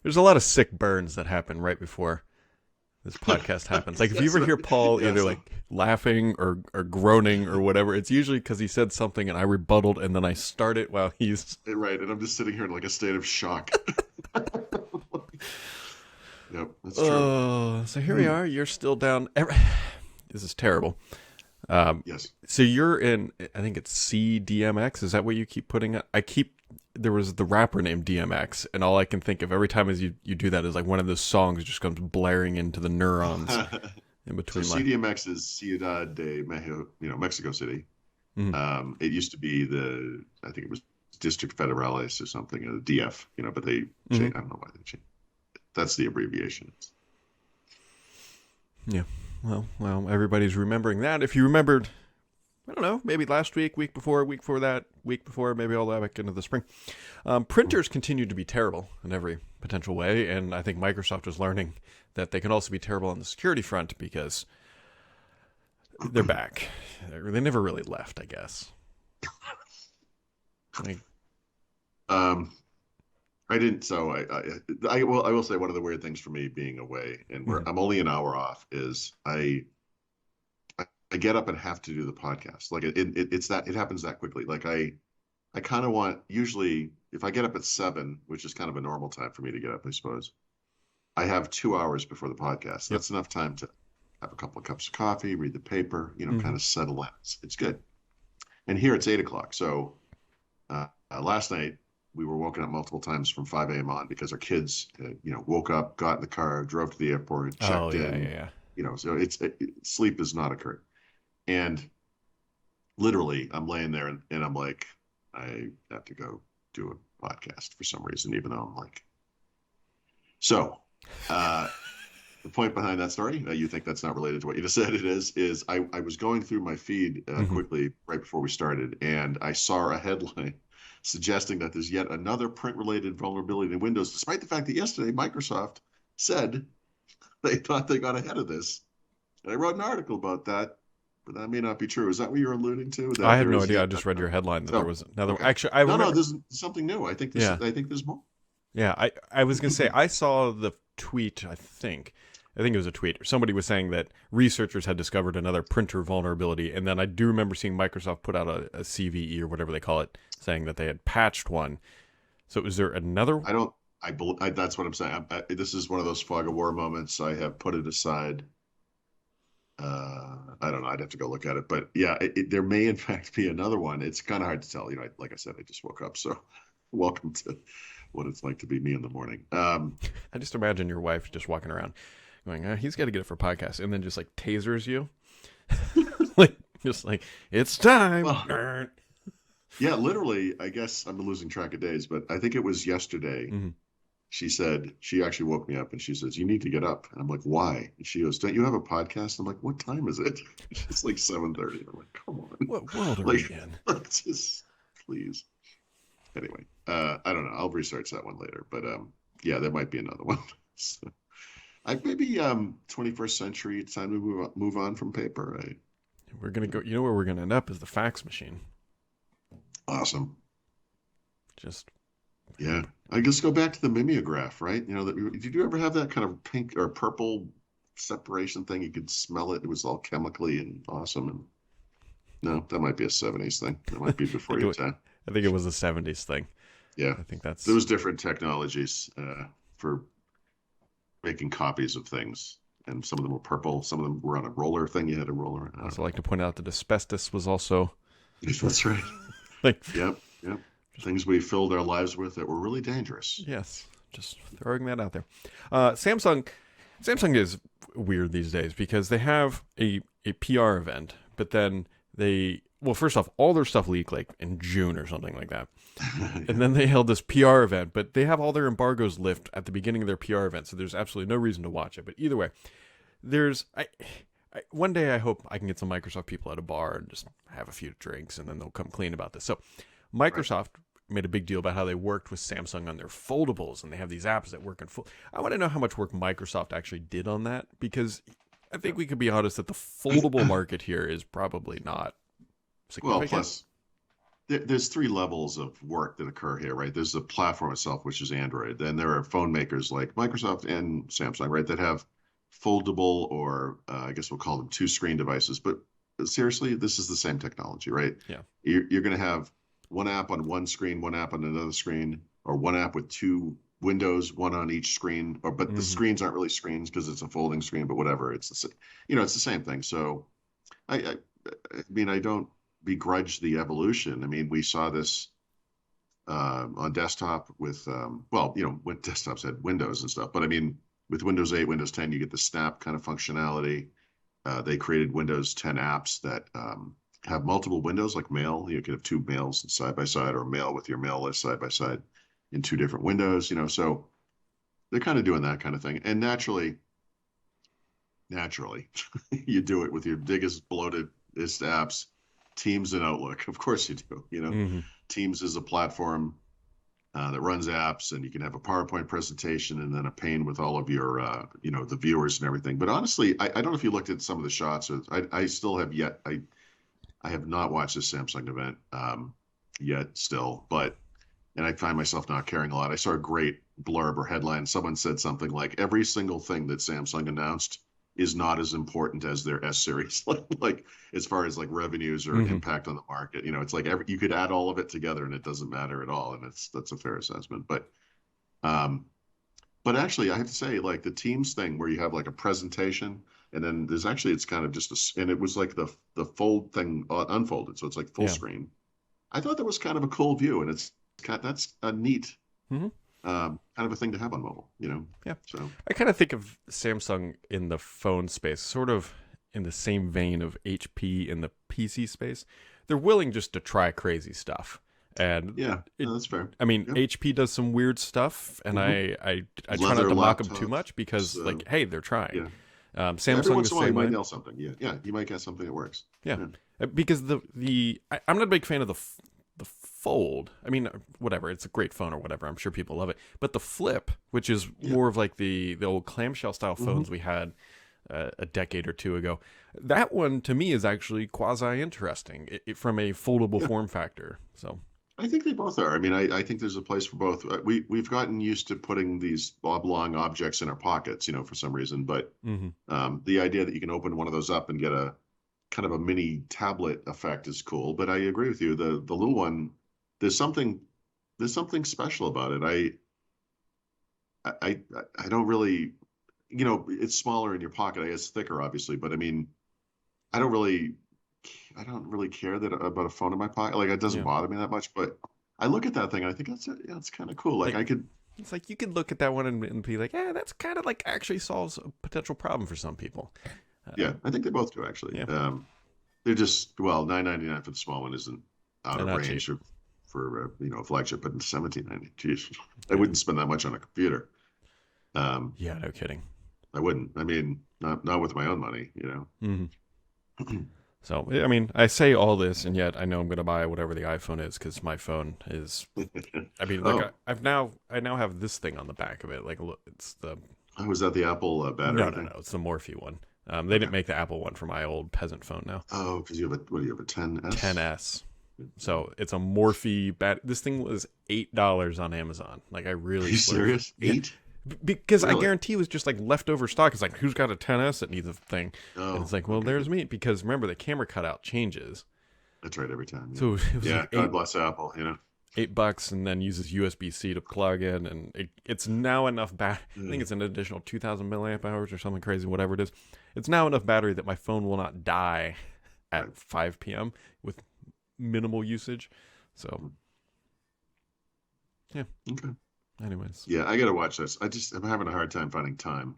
There's a lot of sick burns that happen right before this podcast happens. Like if you Yes, ever hear Paul either yes, like laughing or groaning or whatever, it's usually because he said something and I rebutted and then I start it while he's right. And I'm just sitting here in like a state of shock. Yep, that's true. oh. So here we Hmm. are. You're still down. This is terrible. Um, Yes. so you're in. I think it's CDMX. Is that what you keep putting? I keep. There was the rapper named DMX, and all I can think of every time as you do that is like one of those songs just comes blaring into the neurons in So between my. CDMX is Ciudad de Mexico, Mexico City. Mhm. It used to be I think it was District Federales or something, DF, but they Mhm. changed. I don't know why they changed. That's the abbreviation. Yeah. Well, everybody's remembering that. If you remembered, I don't know, maybe last week before that, week before, maybe all the way back into the spring. Printers continue to be terrible in every potential way, and I think Microsoft is learning that they can also be terrible on the security front because they're back. They never really left, I guess. Like, Um, I didn't. So I will say one of the weird things for me being away and where mhm. I'm only an hour off is I get up and have to do the podcast. Like it's that it happens that quickly. Like I kind of want usually if I get up at 7, which is kind of a normal time for me to get up, I suppose. I have 2 hours before the podcast. Yep. That's enough time to have a couple of cups of coffee, read the paper, Hmm. kind of settle in. It's good. And here it's 8 o'clock. So last night we were woken up multiple times from 5 a.m. on because our kids, woke up, got in the car, drove to the airport, Oh checked yeah, in. yeah, So sleep has not occurred. And literally, I'm laying there and I'm like, I have to go do a podcast for some reason, even though I'm like, so. Uh, the point behind that story, you think that's not related to what you just said, it is I was going through my feed yeah. Hmm. quickly right before we started, and I saw a headline suggesting that there's yet another print-related vulnerability in Windows, despite the fact that yesterday Microsoft said they thought they got ahead of this. And I wrote an article about that, but that may not be true. Is that what you're alluding to? I That had there no is idea. I yet just read your another? headline that there So, was another. okay. Actually, I No, remember. this is something new. Yeah, I think there's more. yeah. I was gonna say I saw the tweet. I think it was a tweet. Somebody was saying that researchers had discovered another printer vulnerability, and then I do remember seeing Microsoft put out a CVE or whatever they call it, saying that they had patched one. So was there another? I don't. That's what I'm saying. This is one of those fog of war moments. I have put it aside. I don't know. I'd have to go look at it, but yeah, there may in fact be another one. It's kind of hard to tell. Like I said, I just woke up, so welcome to what it's like to be me in the morning. I just imagine your wife just walking around, going, "He's got to get it for podcast," and then just like tasers you, like just like it's time. Well, yeah, literally. I guess I'm losing track of days, but I think it was yesterday. Mhm. She said she actually woke me up and she says, "You need to get up." And I'm like, "Why?" And she goes, "Don't you have a podcast?" I'm like, "What time is it?" It's like 7:30. I'm like, "Come on." What world are we Like, in? just please. Anyway, I don't know. I'll research that one later. But yeah, there might be another one. So, maybe 21st century. It's time to move on from paper. Right? We're gonna go. You know where we're gonna end up is the fax machine. Awesome. Just Yeah, I just go back to the mimeograph, right? Did you ever have that kind of pink or purple separation thing? You could smell it. It was all chemically and awesome. And no, that might be a 70s thing. That might be I before think your time. I think it was a '70s thing. Yeah, I think there that's. was different technologies for making copies of things, and some of them were purple. Some of them were on a roller thing. You had a roller. I also like to point out that asbestos was also That's right. like Yep, yep. Things we filled our lives with that were really dangerous. yes, just throwing that out there. Samsung is weird these days because they have a PR event, but then first off, all their stuff leaked like in June or something like that. And then they held this PR event, but they have all their embargoes lift at the beginning of their PR event, so there's absolutely no reason to watch it. But either way, one day I hope I can get some Microsoft people at a bar and just have a few drinks, and then they'll come clean about this. So Right. Microsoft made a big deal about how they worked with Samsung on their foldables, and they have these apps that work in full. I want to know how much work Microsoft actually did on that, because I think we could be honest that the foldable market here is probably not Well, significant. plus there's three levels of work that occur here, right? There's the platform itself, which is Android. Then there are phone makers like Microsoft and Samsung, right, that have foldable or I guess we'll call them two screen devices. But seriously, this is the same technology, right? Yeah. You're going to have one app on one screen, one app on another screen, or one app with two windows, one on each screen. Or but the screens aren't really screens because it's a folding screen. But whatever, it's it's the same thing. So I mean, I don't begrudge the evolution. I mean, we saw this on desktop with, when desktops had Windows and stuff. But I mean, with Windows 8, Windows 10, you get the Snap kind of functionality. They created Windows 10 apps that have multiple windows, like Mail. You can have two mails side by side, or Mail with your mail list side by side in two different windows. So they're kind of doing that kind of thing. And naturally, you do it with your biggest bloatedest apps, Teams and Outlook. Of course you do. Teams is a platform that runs apps, and you can have a PowerPoint presentation and then a pane with all of your, the viewers and everything. But honestly, I don't know if you looked at some of the shots. I still have yet. I have not watched this Samsung event yet still, and I find myself not caring a lot. I saw a great blurb or headline. Someone said something like, every single thing that Samsung announced is not as important as their S series, like as far as like revenues or impact on the market. It's like you could add all of it together and it doesn't matter at all. And that's a fair assessment. But actually, I have to say, like the Teams thing where you have like a presentation and then it's kind of just and it was like the fold thing unfolded, so it's like full screen. I thought that was kind of a cool view, and that's a neat. Kind of a thing to have on mobile, Yeah. So I kind of think of Samsung in the phone space, sort of in the same vein of HP in the PC space. They're willing just to try crazy stuff, and that's fair. I mean, HP does some weird stuff, and I try not to mock them too much because, hey, they're trying. Yeah. Samsung every once the in a while same you way. might nail something. Yeah, you might get something that works. Yeah. Because I'm not a big fan of the Fold. I mean, whatever, it's a great phone or whatever, I'm sure people love it, but the Flip, which is more of like the old clamshell style phones we had a decade or two ago, that one to me is actually quasi interesting from a foldable form factor. So I think they both are. I mean, I think there's a place for both. We've gotten used to putting these oblong objects in our pockets, for some reason, but the idea that you can open one of those up and get a kind of a mini tablet effect is cool. But I agree with you, the little one, there's something special about it. I don't really, it's smaller in your pocket. I guess thicker, obviously, but I mean, I don't really care about a phone in my pocket. Like, it doesn't bother me that much. But I look at that thing and I think that's kind of cool. Like I could. It's like you could look at that one and be like, yeah, that's kind of like actually solves a potential problem for some people. Yeah, I think they both do actually. Yeah. They're just $9.99 for the small one isn't out of range cheap. for a flagship, but $17.90. Jeez, I wouldn't spend that much on a computer. Yeah, no kidding. I wouldn't. I mean, not with my own money, So, I mean, I say all this, and yet I know I'm going to buy whatever the iPhone is because my phone is. I mean, like I now have this thing on the back of it. Like, look, it's the. Oh, was that the Apple battery? No, it's the Morphe one. They didn't make the Apple one for my old peasant phone now. Oh, because you have a 10S? 10S. So it's a Morphe This thing was $8 on Amazon. Like, I really. Are you serious? $8? Because really? I guarantee it was just like leftover stock. It's like, who's got a 10S that needs a thing? Oh, and it's like, well, there's me. Because remember, the camera cutout changes. That's right, every time. Yeah. So it was like God bless Apple, $8 and then uses USB-C to plug in, and it's now enough I think it's an additional 2,000 milliamp hours or something crazy, whatever it is. It's now enough battery that my phone will not die at 5 p.m. with minimal usage. So, yeah. Okay. Anyways. Yeah, I gotta watch this. I'm having a hard time finding time.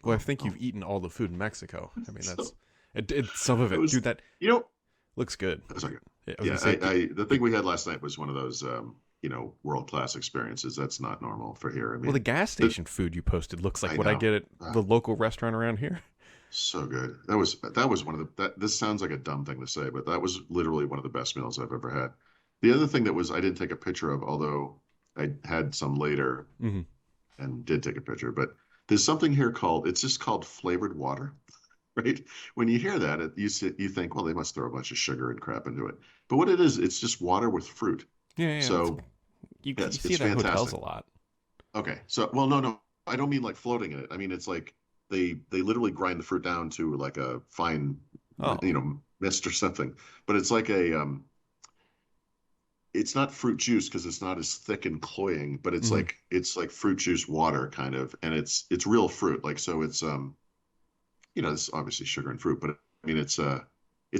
Well, I think you've eaten all the food in Mexico. I mean, that's some of it. Dude, that looks good. That's not good. The thing we had last night was one of those, world-class experiences. That's not normal for here. I mean, well, the gas station food you posted looks like what I get at the local restaurant around here. So good. That was one of the. This sounds like a dumb thing to say, but that was literally one of the best meals I've ever had. The other thing that I didn't take a picture of, although I had some later and did take a picture. But there's something here it's just called flavored water. right? When you hear that, you think, well, they must throw a bunch of sugar and crap into it. But what it is, it's just water with fruit. Yeah. So yeah, You see it's it at hotels fantastic. a lot. Okay, so well, no, I don't mean like floating in it. I mean it's like they literally grind the fruit down to like a fine, Oh. mist or something. But it's like it's not fruit juice because it's not as thick and cloying, but Hmm. it's like fruit juice water kind of, and it's real fruit. Like so, it's it's obviously sugar and fruit, but I mean it's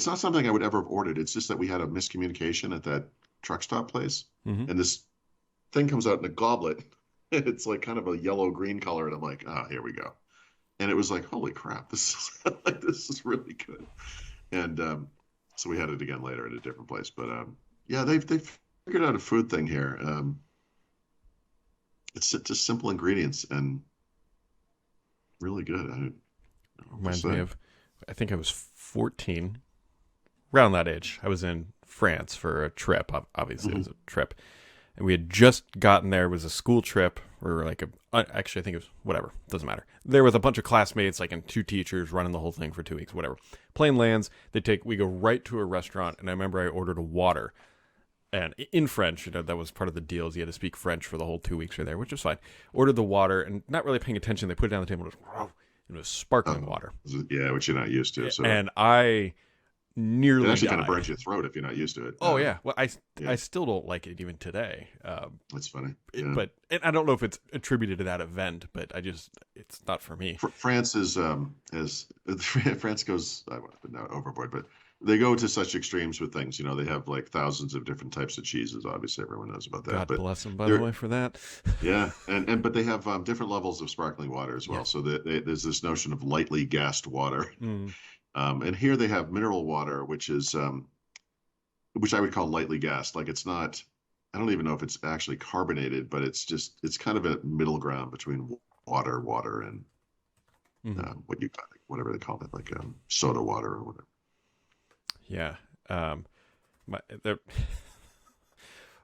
not something I would ever have ordered. It's just that we had a miscommunication at that truck stop place, Hmm. and this thing comes out in a goblet. It's like kind of a yellow green color, and I'm like, oh, here we go. And it was like, holy crap, this is like this is really good. And so we had it again later at a different place, but yeah, they've figured out a food thing here. It's just simple ingredients and really good. I don't know what to Reminds me say. of, I think I was 14, around that age. I was in France for a trip. Obviously, it Mhm. was a trip. And we had just gotten there. It was a school trip. Or like actually, I think it was whatever. Doesn't matter. There was a bunch of classmates, like, and two teachers running the whole thing for 2 weeks. Whatever. Plane lands. We go right to a restaurant, and I remember I ordered a water, and in French. That was part of the deal. Is you had to speak French for the whole 2 weeks we were there, which was fine. Ordered the water, and not really paying attention. They put it down the table. It was sparkling Oh, water, yeah, which you're not used to. So and I it nearly actually kind of died. burns your throat if you're not used to it. Oh yeah. Well, Yeah, I still don't like it even today. that's funny. Yeah. But and I don't know if it's attributed to that event, but it's not for me. France is France goes not overboard, but they go to such extremes with things. They have like thousands of different types of cheeses. Obviously, everyone knows about that. God But bless them, by the they're way, for that. yeah, and but they have different levels of sparkling water as well. Yes. So there's this notion of lightly gassed water, Mm, and here they have mineral water, which I would call lightly gassed. Like it's not. I don't even know if it's actually carbonated, but it's kind of a middle ground between water, and mm, whatever they call it, like soda water or whatever. yeah. My there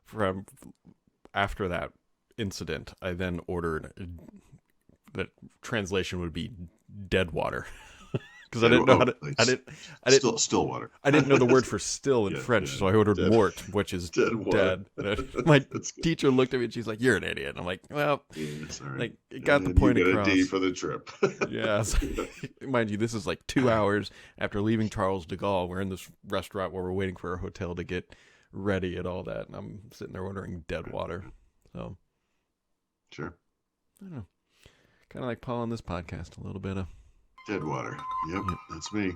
from after that incident, I then ordered that translation would be dead water because I Dead, didn't know how oh, to. it's I didn't still water. I didn't know the word for still in Yeah, French, yeah, so I ordered dead, mort, which is dead water. dead. My That's good. teacher looked at me and she's like, "You're an idiot." And I'm like, "Well, Yeah, sorry. like it got the And you point get a D across." for the trip. Yeah, mind you, this is like 2 hours after leaving Charles de Gaulle. We're in this restaurant where we're waiting for our hotel to get ready and all that, and I'm sitting there ordering dead water. So Sure. I don't know, kind of like Paul on this podcast, a little bit of Dead water. Yep, that's me.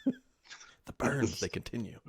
the burns they continue.